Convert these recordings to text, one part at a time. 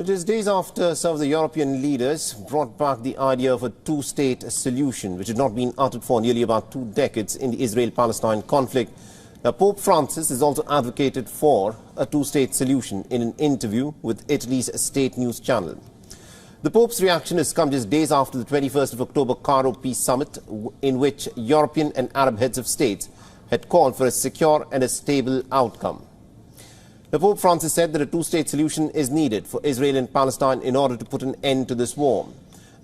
It is days after some of the European leaders brought back the idea of a two-state solution, which had not been uttered for nearly about 2 decades in the Israel-Palestine conflict. Now, Pope Francis has also advocated for a two-state solution in an interview with Italy's state news channel. The Pope's reaction has come just days after the 21st of October Cairo Peace Summit, in which European and Arab heads of states had called for a secure and a stable outcome. The Pope Francis said that a two-state solution is needed for Israel and Palestine in order to put an end to this war.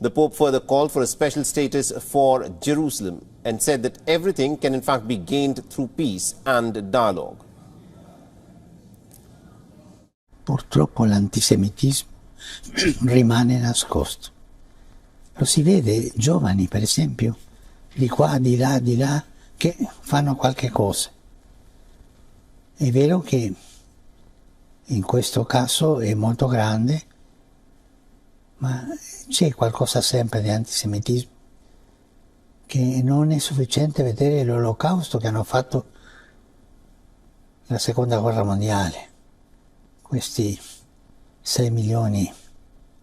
The Pope further called for a special status for Jerusalem and said that everything can in fact be gained through peace and dialogue. Purtroppo l'antisemitismo rimane nascosto. Lo si vede, giovani per esempio, di qua, di là, che fanno qualche cosa. È vero che in questo caso è molto grande, ma c'è qualcosa sempre di antisemitismo, che non è sufficiente vedere l'olocausto che hanno fatto la seconda guerra mondiale. Questi 6 milioni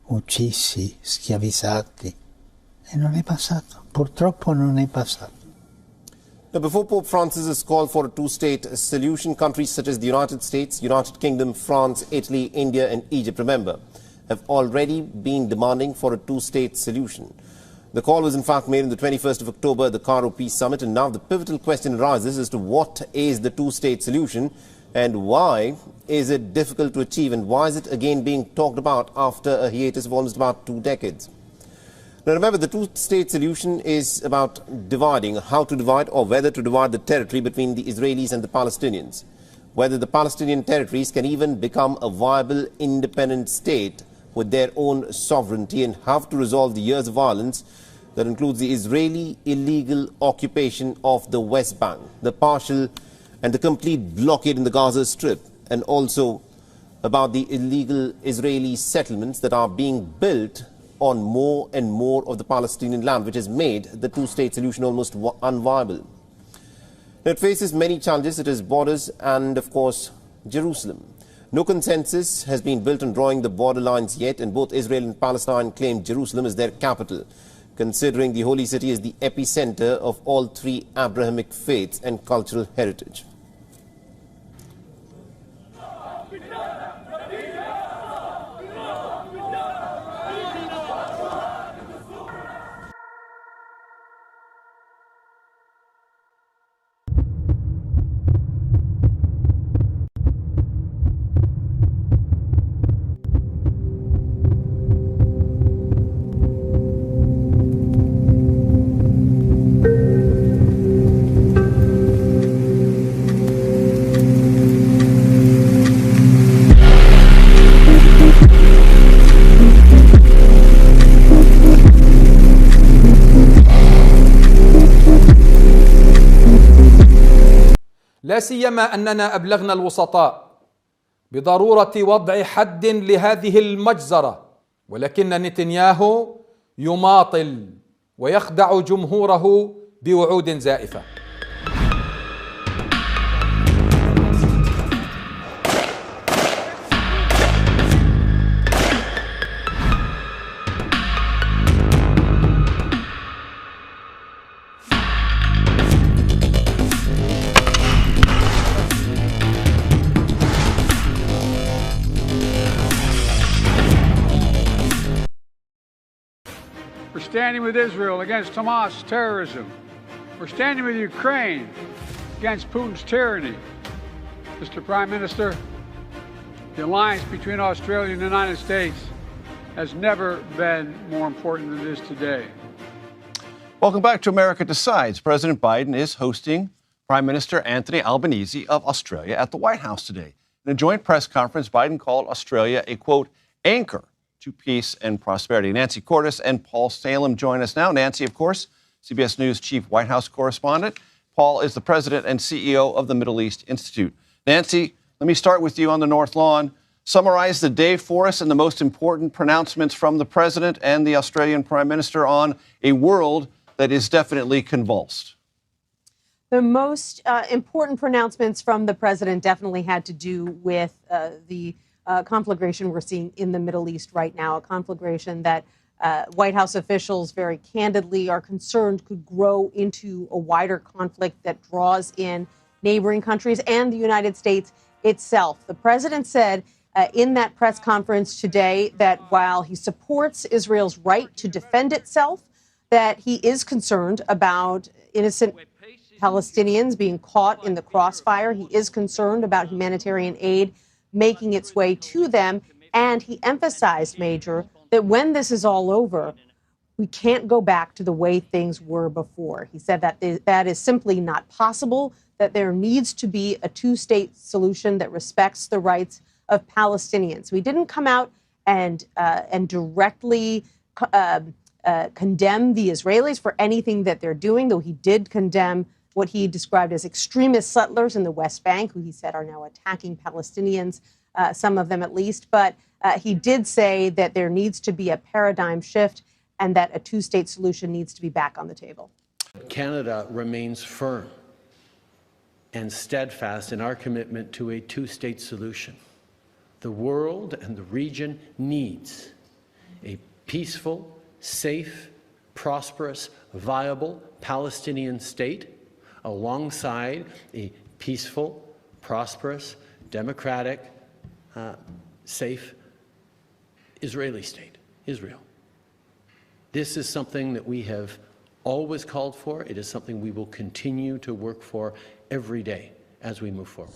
uccisi, schiavizzati, e non è passato, purtroppo non è passato. Now, before Pope Francis has called for a two-state solution, countries such as the United States, United Kingdom, France, Italy, India and Egypt, remember, have already been demanding for a two-state solution. The call was in fact made on the 21st of October at the Cairo Peace Summit, and now the pivotal question arises as to what is the two-state solution and why is it difficult to achieve, and why is it again being talked about after a hiatus of almost about 2 decades. Now remember, the two-state solution is about dividing, how to divide or whether to divide the territory between the Israelis and the Palestinians. Whether the Palestinian territories can even become a viable independent state with their own sovereignty, and how to resolve the years of violence that includes the Israeli illegal occupation of the West Bank, the partial and the complete blockade in the Gaza Strip, and also about the illegal Israeli settlements that are being built on more and more of the Palestinian land, which has made the two-state solution almost unviable. Now, it faces many challenges. It is borders and, of course, Jerusalem. No consensus has been built on drawing the border lines yet, and both Israel and Palestine claim Jerusalem as their capital, considering the Holy City is the epicenter of all 3 Abrahamic faiths and cultural heritage. لا سيما أننا أبلغنا الوسطاء بضرورة وضع حد لهذه المجزرة، ولكن نتنياهو يماطل ويخدع جمهوره بوعود زائفة. We're standing with Israel against Hamas terrorism. We're standing with Ukraine against Putin's tyranny. Mr. Prime Minister, the alliance between Australia and the United States has never been more important than it is today. Welcome back to America Decides. President Biden is hosting Prime Minister Anthony Albanese of Australia at the White House today. In a joint press conference, Biden called Australia a, quote, anchor to peace and prosperity. Nancy Cordes and Paul Salem join us now. Nancy, of course, CBS News chief White House correspondent. Paul is the president and CEO of the Middle East Institute. Nancy, let me start with you on the North Lawn. Summarize the day for us and the most important pronouncements from the president and the Australian Prime Minister on a world that is definitely convulsed. The most important pronouncements from the president definitely had to do with the conflagration we're seeing in the Middle East right now, a conflagration that White House officials very candidly are concerned could grow into a wider conflict that draws in neighboring countries and the United States itself. The president said in that press conference today that while he supports Israel's right to defend itself, that he is concerned about innocent Palestinians being caught in the crossfire. He is concerned about humanitarian aid making its way to them. And he emphasized, Major, that when this is all over, we can't go back to the way things were before. He said that that is simply not possible, that there needs to be a two-state solution that respects the rights of Palestinians. We didn't come out and directly condemn the Israelis for anything that they're doing, though he did condemn what he described as extremist settlers in the West Bank, who he said are now attacking Palestinians, some of them at least. But he did say that there needs to be a paradigm shift and that a two-state solution needs to be back on the table. Canada remains firm and steadfast in our commitment to a two-state solution. The world and the region needs a peaceful, safe, prosperous, viable Palestinian state alongside a peaceful, prosperous, democratic, safe Israeli state, Israel. This is something that we have always called for. It is something we will continue to work for every day as we move forward.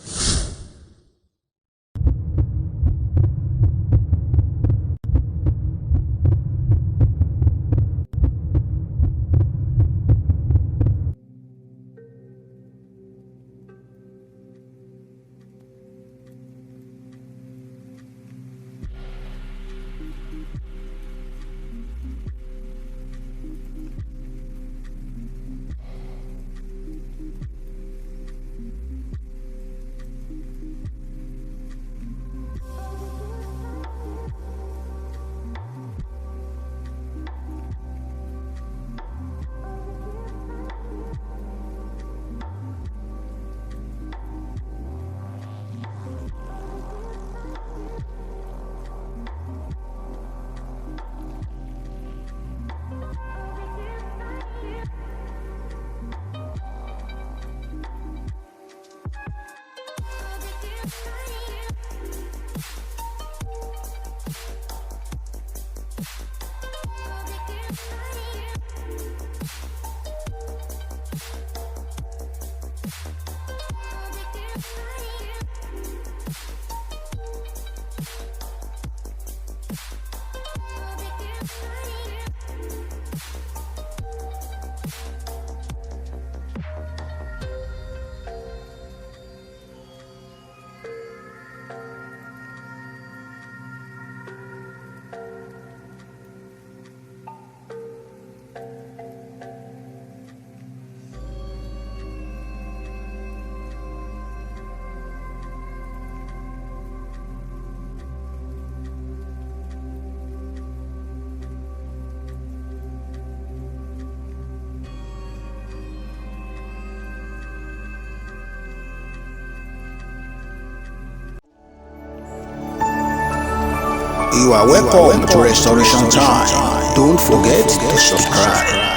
You are welcome to Restoration Time. Don't forget to subscribe.